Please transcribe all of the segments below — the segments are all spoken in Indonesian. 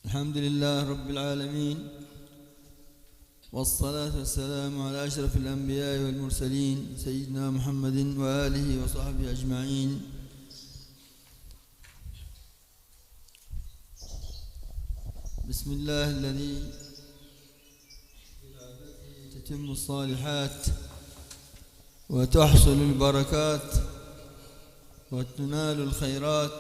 الحمد لله رب العالمين، والصلاة والسلام على أشرف الأنبياء والمرسلين سيدنا محمد وآله وصحبه أجمعين. بسم الله الذي تتم الصالحات وتحصل البركات وتنال الخيرات.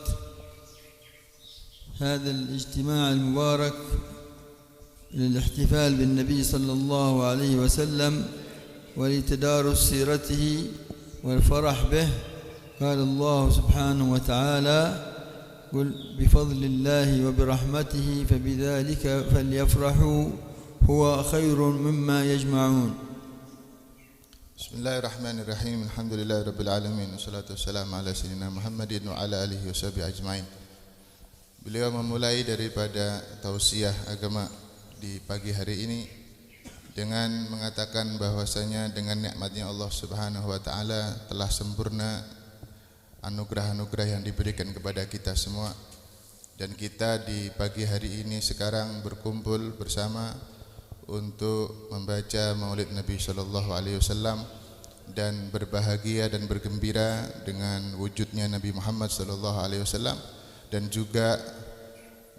هذا الاجتماع المبارك للاحتفال بالنبي صلى الله عليه وسلم ولتدارس سيرته والفرح به. قال الله سبحانه وتعالى: قل بفضل الله وبرحمته فبذلك فليفرحوا هو خير مما يجمعون. Bismillahirrahmanirrahim. Alhamdulillahirabbil alamin. Wassalatu wassalamu ala sayyidina Muhammadin wa ala alihi washabihi ajmain. Beliau memulai daripada tausiah agama di pagi hari ini dengan mengatakan bahwasanya dengan nikmatnya Allah Subhanahu wa taala telah sempurna anugerah-anugerah yang diberikan kepada kita semua, dan kita di pagi hari ini sekarang berkumpul bersama untuk membaca Maulid Nabi sallallahu alaihi wasallam dan berbahagia dan bergembira dengan wujudnya Nabi Muhammad sallallahu alaihi wasallam, dan juga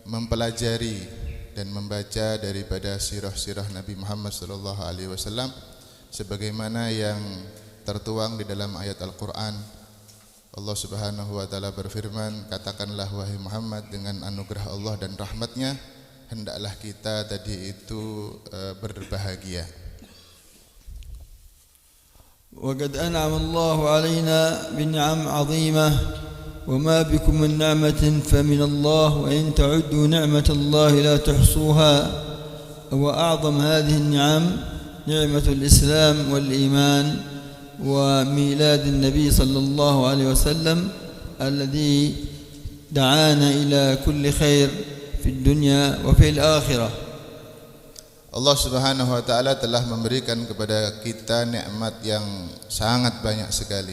mempelajari dan membaca daripada sirah-sirah Nabi Muhammad sallallahu alaihi wasallam sebagaimana yang tertuang di dalam ayat Al-Qur'an. Allah Subhanahu wa taala berfirman, katakanlah wahai Muhammad, dengan anugerah Allah dan rahmatnya hendaklah kita tadi itu berbahagia. وقد أنعم الله علينا بنعم عظيمة وما بكم من نعمة فمن الله وإن تعدوا نعمة الله لا تحصوها. وأعظم هذه النعم نعمة الإسلام والإيمان وميلاد النبي صلى الله عليه وسلم الذي دعانا إلى كل خير في الدنيا وفي الآخرة. Allah Subhanahu wa taala telah memberikan kepada kita nikmat yang sangat banyak sekali.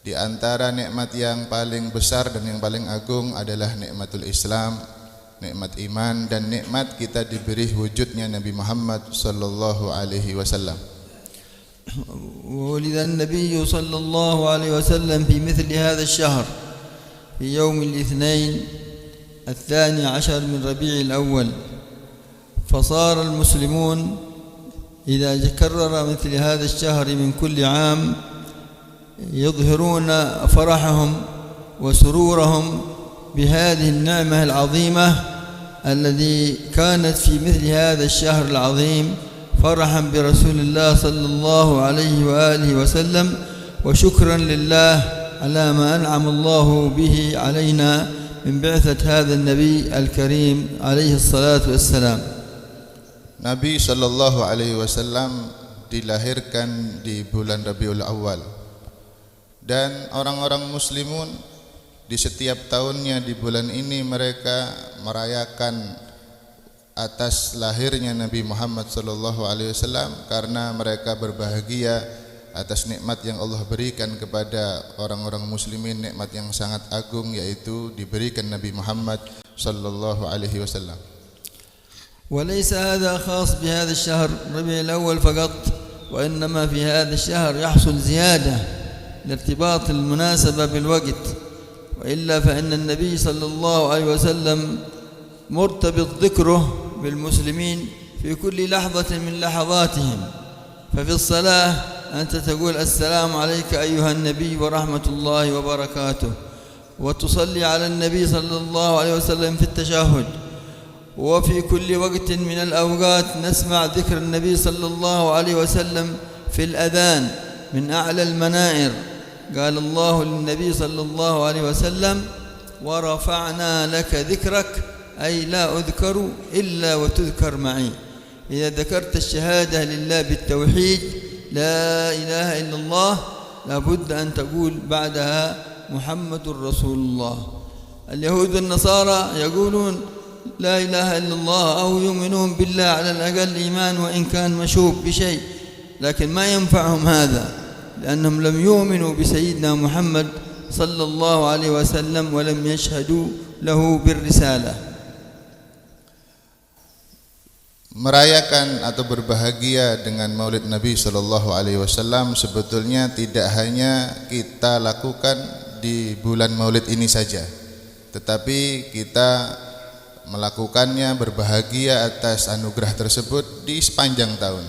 Di antara nikmat yang paling besar dan yang paling agung adalah nikmatul Islam, nikmat iman, dan nikmat kita diberi wujudnya Nabi Muhammad sallallahu alaihi wasallam. ولد النبي صلى الله عليه وسلم في مثل هذا الشهر في يوم الاثنين 12 من ربيع الأول، فصار المسلمون إذا كرر مثل هذا الشهر من كل عام يظهرون فرحهم وسرورهم بهذه النعمة العظيمة التي كانت في مثل هذا الشهر العظيم، فرحا برسول الله صلى الله عليه وآله وسلم وشكرا لله على ما أنعم الله به علينا من بعثة هذا النبي الكريم عليه الصلاة والسلام. Nabi sallallahu alaihi wasallam dilahirkan di bulan Rabiul Awal, dan orang-orang muslimun di setiap tahunnya di bulan ini mereka merayakan atas lahirnya Nabi Muhammad sallallahu alaihi wasallam karena mereka berbahagia atas nikmat yang Allah berikan kepada orang-orang muslimin, nikmat yang sangat agung, yaitu diberikan Nabi Muhammad sallallahu alaihi wasallam. وليس هذا خاص بهذا الشهر ربيع الأول فقط، وإنما في هذا الشهر يحصل زيادة لارتباط المناسبة بالوقت، وإلا فإن النبي صلى الله عليه وسلم مرتبط ذكره بالمسلمين في كل لحظة من لحظاتهم. ففي الصلاة أنت تقول السلام عليك أيها النبي ورحمة الله وبركاته، وتصلي على النبي صلى الله عليه وسلم في التشهد، وفي كل وقت من الأوقات نسمع ذكر النبي صلى الله عليه وسلم في الأذان من أعلى المنائر. قال الله للنبي صلى الله عليه وسلم: ورفعنا لك ذكرك، أي لا أذكر إلا وتذكر معي. إذا ذكرت الشهادة لله بالتوحيد لا إله إلا الله لابد أن تقول بعدها محمد رسول الله. اليهود والنصارى يقولون لا إله إلا الله أو يؤمنون بالله على الأقل إيمان وإن كان مشوب بشيء، لكن ما ينفعهم هذا لأنهم لم يؤمنوا بسيدنا محمد صلى الله عليه وسلم ولم يشهدوا له بالرسالة. merayakan atau berbahagia dengan Maulid Nabi sallallahu alaihi wasallam sebetulnya tidak hanya kita lakukan di bulan Maulid ini saja, tetapi kita melakukannya berbahagia atas anugerah tersebut di sepanjang tahun.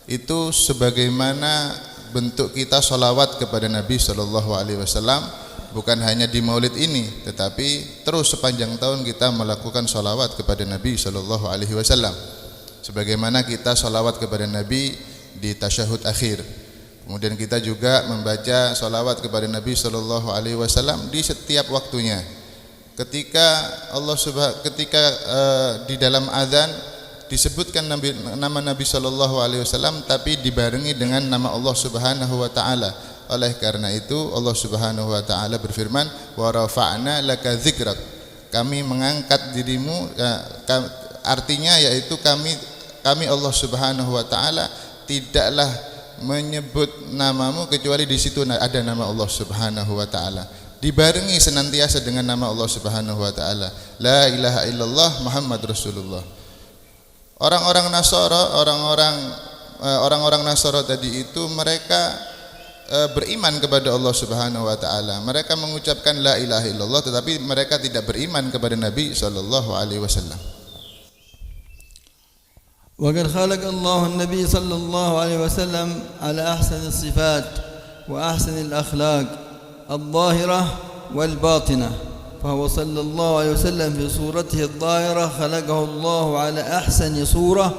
Itu sebagaimana bentuk kita sholawat kepada Nabi sallallahu alaihi wasallam, bukan hanya di Maulid ini, tetapi terus sepanjang tahun kita melakukan sholawat kepada Nabi sallallahu alaihi wasallam. Sebagaimana kita sholawat kepada Nabi di tasyahud akhir, kemudian kita juga membaca sholawat kepada Nabi sallallahu alaihi wasallam di setiap waktunya. Ketika di dalam azan disebutkan nama Nabi sallallahu alaihi wasallam, tapi dibarengi dengan nama Allah Subhanahu wa taala. Oleh karena itu Allah Subhanahu wa taala berfirman, wa rafa'na laka dzikrak. Kami mengangkat dirimu, artinya yaitu kami Allah Subhanahu wa taala tidaklah menyebut namamu kecuali di situ ada nama Allah Subhanahu wa taala, dibarengi senantiasa dengan nama Allah Subhanahu wa taala, la ilaha illallah Muhammad Rasulullah. Orang-orang Nasara tadi itu mereka beriman kepada Allah Subhanahu wa taala. Mereka mengucapkan la ilaha illallah, tetapi mereka tidak beriman kepada Nabi sallallahu alaihi wasallam. وقد خلق الله النبي صلى الله عليه وسلم على أحسن الصفات وأحسن الأخلاق الظاهرة والباطنة، فهو صلى الله عليه وسلم في صورته الظاهرة خلقه الله على أحسن صورة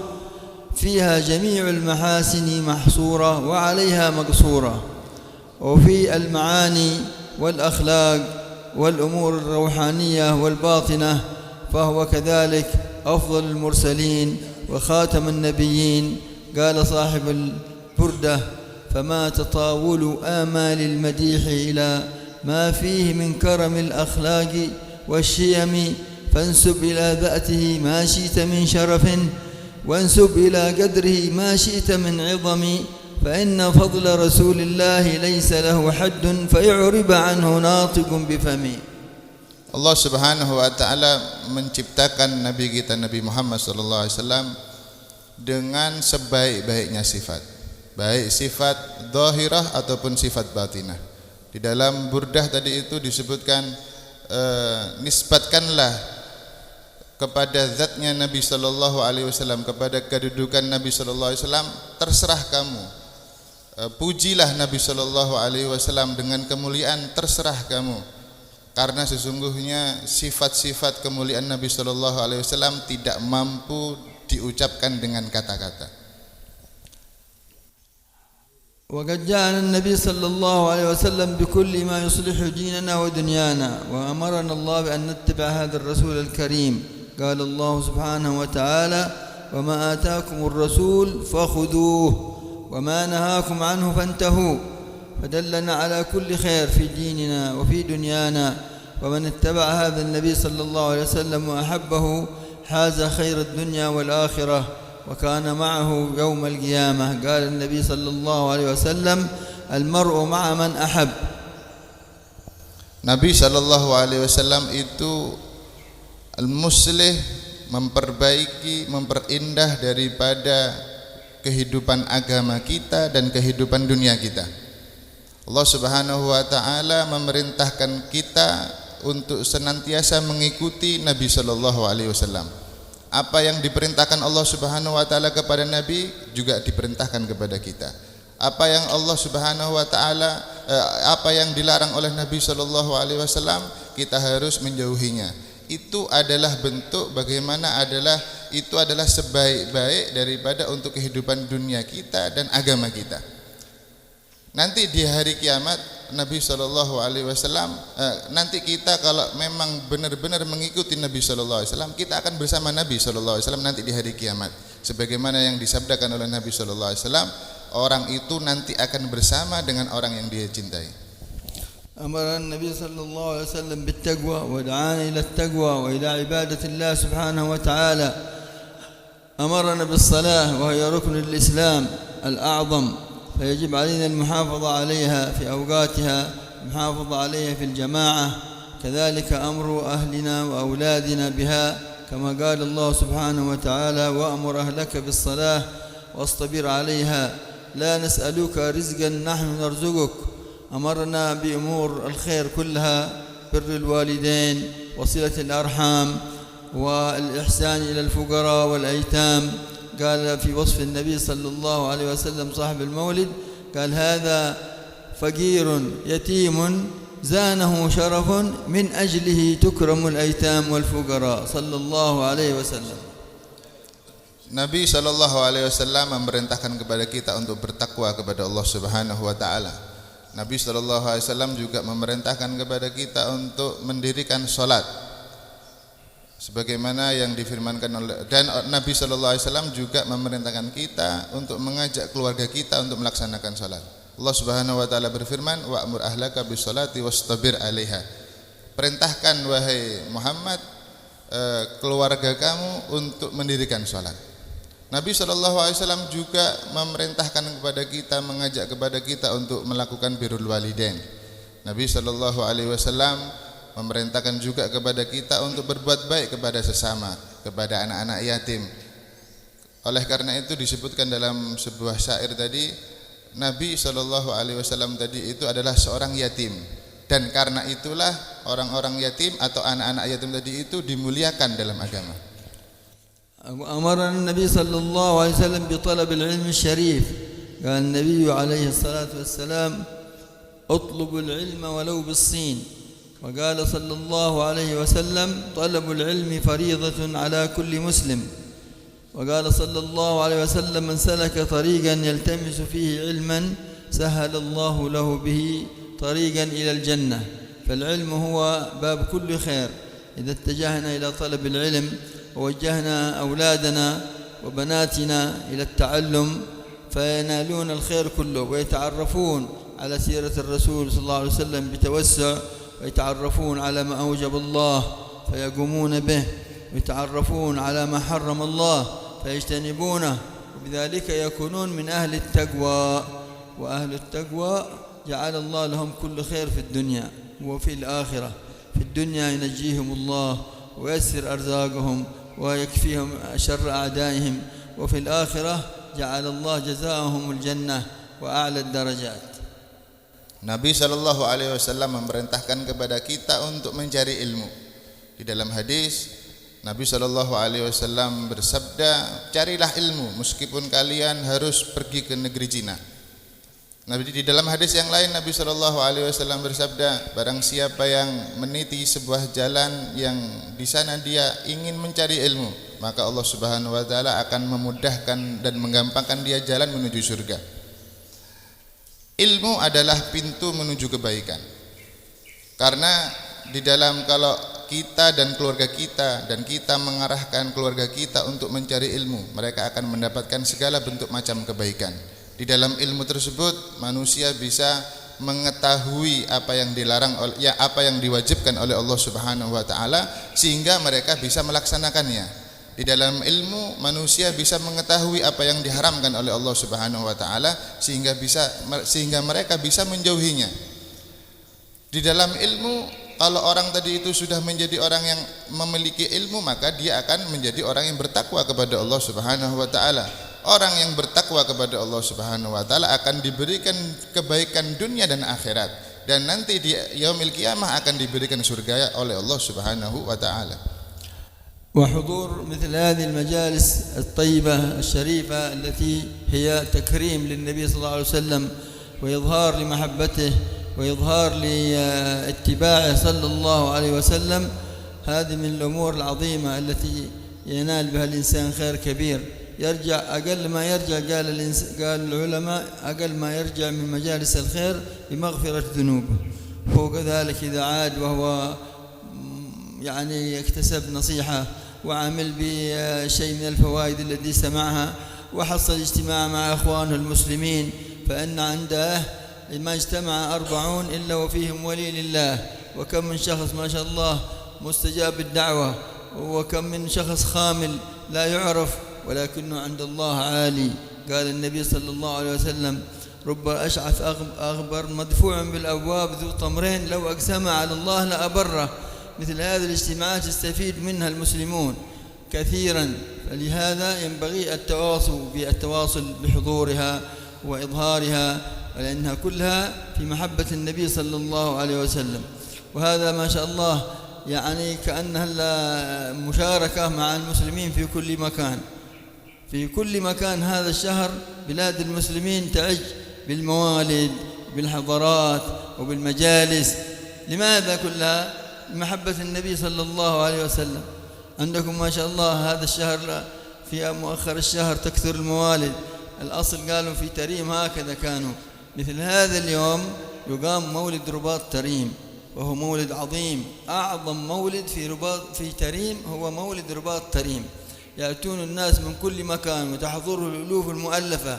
فيها جميع المحاسن محصورة وعليها مقصورة، وفي المعاني والأخلاق والأمور الروحانية والباطنة فهو كذلك أفضل المرسلين وخاتم النبيين. قال صاحب البردة: فما تطاول آمال المديح إلى ما فيه من كرم الأخلاق والشيم، فانسب إلى ذاته ما شئت من شرف، وانسب إلى قدره ما شئت من عظم، فإن فضل رسول الله ليس له حد فيعرب عنه ناطق بفمه. Allah Subhanahu wa taala menciptakan Nabi kita Nabi Muhammad sallallahu alaihi wasallam dengan sebaik-baiknya sifat, baik sifat zahirah ataupun sifat batinah. Di dalam Burdah tadi itu disebutkan nisbatkanlah kepada zatnya Nabi sallallahu alaihi wasallam, kepada kedudukan Nabi sallallahu alaihi wasallam, terserah kamu. Pujilah Nabi sallallahu alaihi wasallam dengan kemuliaan, terserah kamu. Karena sesungguhnya sifat-sifat kemuliaan Nabi sallallahu alaihi wasallam tidak mampu diucapkan dengan kata-kata. وقد جاءنا النبي صلى الله عليه وسلم بكل ما يصلح ديننا ودنيانا، وأمرنا الله بأن نتبع هذا الرسول الكريم. قال الله سبحانه وتعالى: وما آتاكم الرسول فخذوه وما نهاكم عنه فانتهوا، فدلنا على كل خير في ديننا وفي دنيانا، ومن اتبع هذا النبي صلى الله عليه وسلم وأحبه حاز خير الدنيا والآخرة وكان معه يوم القيامة. قال النبي صلى الله عليه وسلم: المرء مع من أحب. Nabi sallallahu alaihi wasallam itu al-muslih, memperbaiki, memperindah daripada kehidupan agama kita dan kehidupan dunia kita. Allah Subhanahu wa taala memerintahkan kita untuk senantiasa mengikuti Nabi sallallahu alaihi wasallam. Apa yang diperintahkan Allah Subhanahu wa taala kepada Nabi juga diperintahkan kepada kita. Apa yang Allah Subhanahu wa taala apa yang dilarang oleh Nabi sallallahu alaihi wasallam, kita harus menjauhinya. Itu adalah bentuk bagaimana itu adalah sebaik-baik daripada untuk kehidupan dunia kita dan agama kita. Nanti di hari kiamat Nabi sallallahu alaihi wasallam, nanti kita kalau memang benar-benar mengikuti Nabi sallallahu alaihi wasallam, kita akan bersama Nabi sallallahu alaihi wasallam nanti di hari kiamat. Sebagaimana yang disabdakan oleh Nabi sallallahu alaihi wasallam, orang itu nanti akan bersama dengan orang yang dia cintai. أمر النبي صلى الله عليه وسلم بالتقوى ودعانا إلى التقوى وإلى عبادة الله سبحانه وتعالى. أمرنا بالصلاة وهي ركن الإسلام الأعظم، فيجب علينا المحافظة عليها في أوقاتها، المحافظة عليها في الجماعة، كذلك أمر أهلنا وأولادنا بها كما قال الله سبحانه وتعالى وأمر أهلك بالصلاة واصطبر عليها لا نسألك رزقا نحن نرزقك. أمرنا بأمور الخير كلها، بر الوالدين وصلة الأرحام والإحسان إلى الفقراء والأيتام. قال في وصف النبي صلى الله عليه وسلم صاحب المولد، قال هذا فقير يتيم زانه شرف من أجله تكرم الأيتام والفقراء صلى الله عليه وسلم. Nabi sallallahu alaihi wasallam memerintahkan kepada kita untuk bertakwa kepada Allah Subhanahu wa taala. Nabi sallallahu alaihi wasallam juga memerintahkan kepada kita untuk mendirikan salat sebagaimana yang difirmankan oleh, dan Nabi sallallahu alaihi wasallam juga memerintahkan kita untuk mengajak keluarga kita untuk melaksanakan salat. Allah Subhanahu wa taala berfirman, wa'mur ahlaka bis-shalati wastabir 'alaiha. Perintahkan wahai Muhammad keluarga kamu untuk mendirikan salat. Nabi SAW juga memerintahkan kepada kita, mengajak kepada kita untuk melakukan birrul walidain. Nabi SAW memerintahkan juga kepada kita untuk berbuat baik kepada sesama, kepada anak-anak yatim. Oleh karena itu disebutkan dalam sebuah syair tadi, Nabi SAW tadi itu adalah seorang yatim, dan karena itulah orang-orang yatim atau anak-anak yatim tadi itu dimuliakan dalam agama. أمرنا النبي صلى الله عليه وسلم بطلب العلم الشريف. قال النبي عليه الصلاة والسلام اطلبوا العلم ولو بالصين. وقال صلى الله عليه وسلم طلب العلم فريضة على كل مسلم. وقال صلى الله عليه وسلم من سلك طريقا يلتمس فيه علما سهل الله له به طريقا إلى الجنة. فالعلم هو باب كل خير. إذا اتجهنا إلى طلب العلم ووجهنا أولادنا وبناتنا إلى التعلم فينالون الخير كله، ويتعرفون على سيرة الرسول صلى الله عليه وسلم بتوسع، ويتعرفون على ما أوجب الله فيقومون به، ويتعرفون على ما حرم الله فيجتنبونه، وبذلك يكونون من أهل التقوى. وأهل التقوى جعل الله لهم كل خير في الدنيا وفي الآخرة. في الدنيا ينجيهم الله ويسر أرزاقهم ويكفيهم شر أعدائهم، وفي الآخرة جعل الله جزاءهم الجنة وأعلى الدرجات. Nabi sallallahu alaihi wasallam memerintahkan kepada kita untuk mencari ilmu. Di dalam hadis Nabi sallallahu alaihi wasallam bersabda, carilah ilmu meskipun kalian harus pergi ke negeri Cina. Nabi di dalam hadis yang lain Nabi sallallahu alaihi wasallam bersabda, barang siapa yang meniti sebuah jalan yang di sana dia ingin mencari ilmu, maka Allah Subhanahu wa taala akan memudahkan dan menggampangkan dia jalan menuju surga. Ilmu adalah pintu menuju kebaikan. Karena di dalam kalau kita dan keluarga kita dan kita mengarahkan keluarga kita untuk mencari ilmu, mereka akan mendapatkan segala bentuk macam kebaikan. Di dalam ilmu tersebut manusia bisa mengetahui apa yang dilarang apa yang diwajibkan oleh Allah Subhanahu wa taala sehingga mereka bisa melaksanakannya. Di dalam ilmu manusia bisa mengetahui apa yang diharamkan oleh Allah Subhanahu wa taala sehingga mereka bisa menjauhinya. Di dalam ilmu kalau orang tadi itu sudah menjadi orang yang memiliki ilmu, maka dia akan menjadi orang yang bertakwa kepada Allah Subhanahu wa taala. Orang yang bertakwa kepada Allah Subhanahu wa taala akan diberikan kebaikan dunia dan akhirat, dan nanti di yaumil qiyamah akan diberikan surga oleh Allah Subhanahu wa taala. وحضور مثل هذه المجالس الطيبة الشريفة التي هي تكريم للنبي صلى الله عليه وسلم وإظهار لمحبته وإظهار لاتباعه صلى الله عليه وسلم، هذه من الأمور العظيمة التي ينال بها الإنسان خير كبير. يرجع أقل ما يرجع قال العلماء أقل ما يرجع من مجالس الخير بمغفرة ذنوبه. فوق ذلك إذا عاد وهو يعني يكتسب نصيحة وعمل بشيء من الفوائد التي سمعها وحصل اجتماع مع أخوانه المسلمين، فإن عنده ما اجتمع 40 إلا وفيهم ولي لله، وكم من شخص ما شاء الله مستجاب الدعوة، وكم من شخص خامل لا يعرف ولكنه عند الله عالي. قال النبي صلى الله عليه وسلم رب أشعث أغبر مدفوع بالأبواب ذو طمرين لو أقسم على الله لأبره. مثل هذه الاجتماعات يستفيد منها المسلمون، كثيرا، فلهذا ينبغي التواصل بحضورها وإظهارها، لأنها كلها في محبة النبي صلى الله عليه وسلم. وهذا ما شاء الله يعني كأنها مشاركة مع المسلمين في كل مكان. في كل مكان هذا الشهر بلاد المسلمين تعج بالموالد، بالحضارات وبالمجالس. لماذا كلها؟ محبة النبي صلى الله عليه وسلم. عندكم ما شاء الله هذا الشهر في مؤخر الشهر تكثر الموالد. الأصل قالوا في تريم هكذا كانوا. مثل هذا اليوم يقام مولد رباط تريم، وهو مولد عظيم، أعظم مولد في تريم هو مولد رباط تريم. يأتون الناس من كل مكان وتحضره الألوف المؤلفة،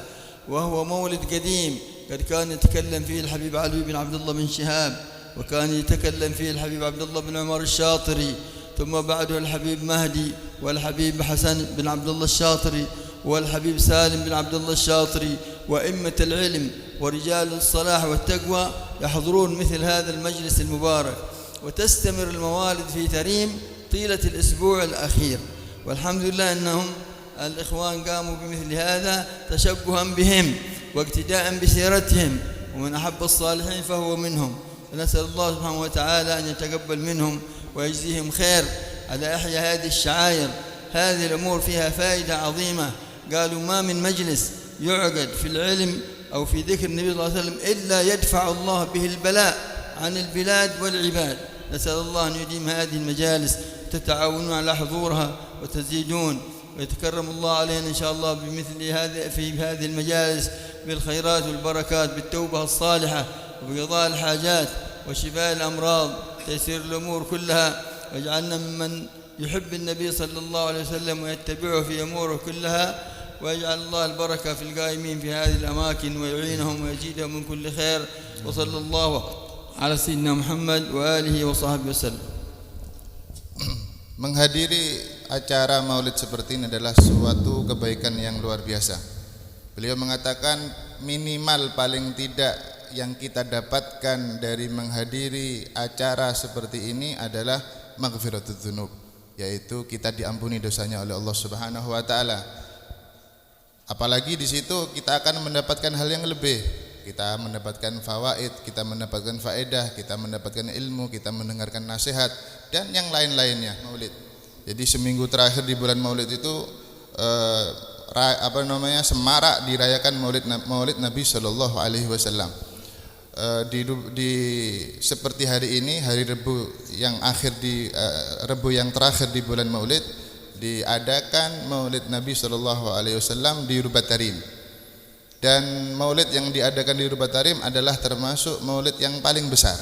وهو مولد قديم قد كان يتكلم فيه الحبيب علي بن عبد الله بن شهاب، وكان يتكلم فيه الحبيب عبد الله بن عمر الشاطري، ثم بعده الحبيب مهدي، والحبيب حسن بن عبد الله الشاطري، والحبيب سالم بن عبد الله الشاطري، وأئمة العلم ورجال الصلاح والتقوى يحضرون مثل هذا المجلس المبارك. وتستمر الموالد في تريم طيلة الأسبوع الأخير، والحمد لله أنهم الإخوان قاموا بمثل هذا تشبها بهم واقتداء بسيرتهم، ومن أحب الصالحين فهو منهم. فنسأل الله سبحانه وتعالى أن يتقبل منهم ويجزيهم خير على إحياء هذه الشعائر. هذه الأمور فيها فائدة عظيمة. قالوا ما من مجلس يعقد في العلم أو في ذكر النبي صلى الله عليه وسلم إلا يدفع الله به البلاء عن البلاد والعباد. نسأل الله أن يديم هذه المجالس، تتعاونون على حضورها وتزيدون، ويتكرم الله علينا إن شاء الله بمثل هذه في هذه المجالس بالخيرات والبركات، بالتوبة الصالحة وبقضاء الحاجات وشفاء الأمراض، تيسير الأمور كلها، واجعلنا ممن يحب النبي صلى الله عليه وسلم ويتبعه في أموره كلها، ويجعل الله البركة في القائمين في هذه الأماكن ويعينهم ويزيدهم من كل خير. وصلى الله على سيدنا محمد وآله وصحبه وسلم. Menghadiri acara maulid seperti ini adalah suatu kebaikan yang luar biasa. Beliau mengatakan minimal paling tidak yang kita dapatkan dari menghadiri acara seperti ini adalah maghfiratud dzunub, yaitu kita diampuni dosanya oleh Allah Subhanahu wa taala. Apalagi di situ kita akan mendapatkan hal yang lebih. Kita mendapatkan fawaid, kita mendapatkan faedah, kita mendapatkan ilmu, kita mendengarkan nasihat dan yang lain-lainnya maulid. Jadi seminggu terakhir di bulan maulid itu semarak dirayakan maulid Nabi sallallahu alaihi wasallam. Seperti hari ini, hari Rebu yang Rebu yang terakhir di bulan maulid, diadakan maulid Nabi sallallahu alaihi wasallam di Rubat Tarim. Dan maulid yang diadakan di Rubat Tarim adalah termasuk maulid yang paling besar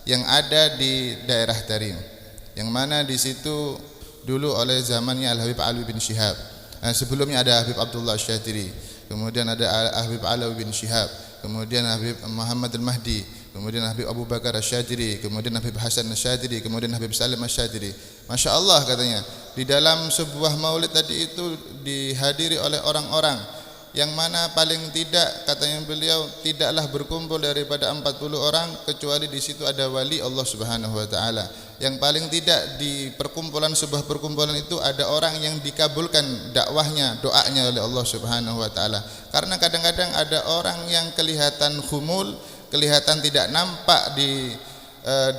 yang ada di daerah Tarim, yang mana di situ dulu oleh zamannya Al-Habib Ali bin Syihab. Sebelumnya ada Habib Abdullah Syadiri, kemudian ada Habib Alawi bin Syihab, kemudian Habib Muhammad Al-Mahdi, kemudian Habib Abu Bakar Al-Syadiri, kemudian Habib Hasan Al-Syadiri, kemudian Habib Salim Al-Syadiri. Masya Allah katanya, di dalam sebuah maulid tadi itu dihadiri oleh orang-orang yang mana paling tidak, katanya beliau, tidaklah berkumpul daripada 40 orang kecuali di situ ada wali Allah Subhanahu wa taala. Yang paling tidak di sebuah perkumpulan itu ada orang yang dikabulkan dakwahnya, doanya oleh Allah Subhanahu wa taala. Karena kadang-kadang ada orang yang kelihatan khumul, kelihatan tidak nampak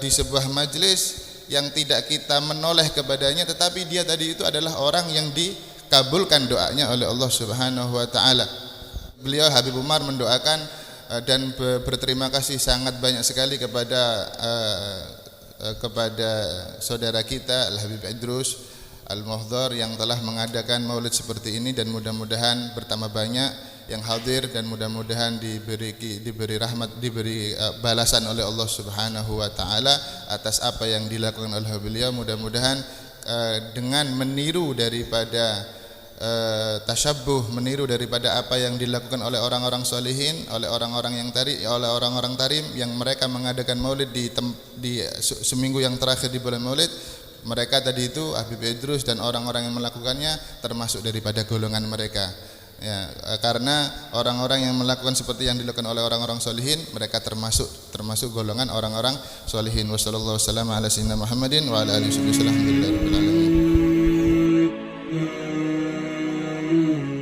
di sebuah majelis yang tidak kita menoleh kepadanya, tetapi dia tadi itu adalah orang yang dikabulkan doanya oleh Allah Subhanahu wa taala. Beliau Habib Umar mendoakan dan berterima kasih sangat banyak sekali kepada saudara kita Al-Habib Idrus Al-Muhdhar yang telah mengadakan maulid seperti ini, dan mudah-mudahan bertambah banyak yang hadir dan mudah-mudahan diberi rahmat, diberi balasan oleh Allah Subhanahu wa taala atas apa yang dilakukan oleh beliau. Mudah-mudahan dengan meniru daripada tasyabbuh, meniru daripada apa yang dilakukan oleh orang-orang solihin, oleh orang-orang tarim yang mereka mengadakan maulid di seminggu yang terakhir di bulan maulid. Mereka tadi itu Habib Idrus dan orang-orang yang melakukannya termasuk daripada golongan mereka. Ya, karena orang-orang yang melakukan seperti yang dilakukan oleh orang-orang solihin, mereka termasuk golongan orang-orang solihin. Wassallallahu wasallam ala sayyidina Muhammadin wa ala alihi wasallam. Alhamdulillahirabbil alamin. الرحيم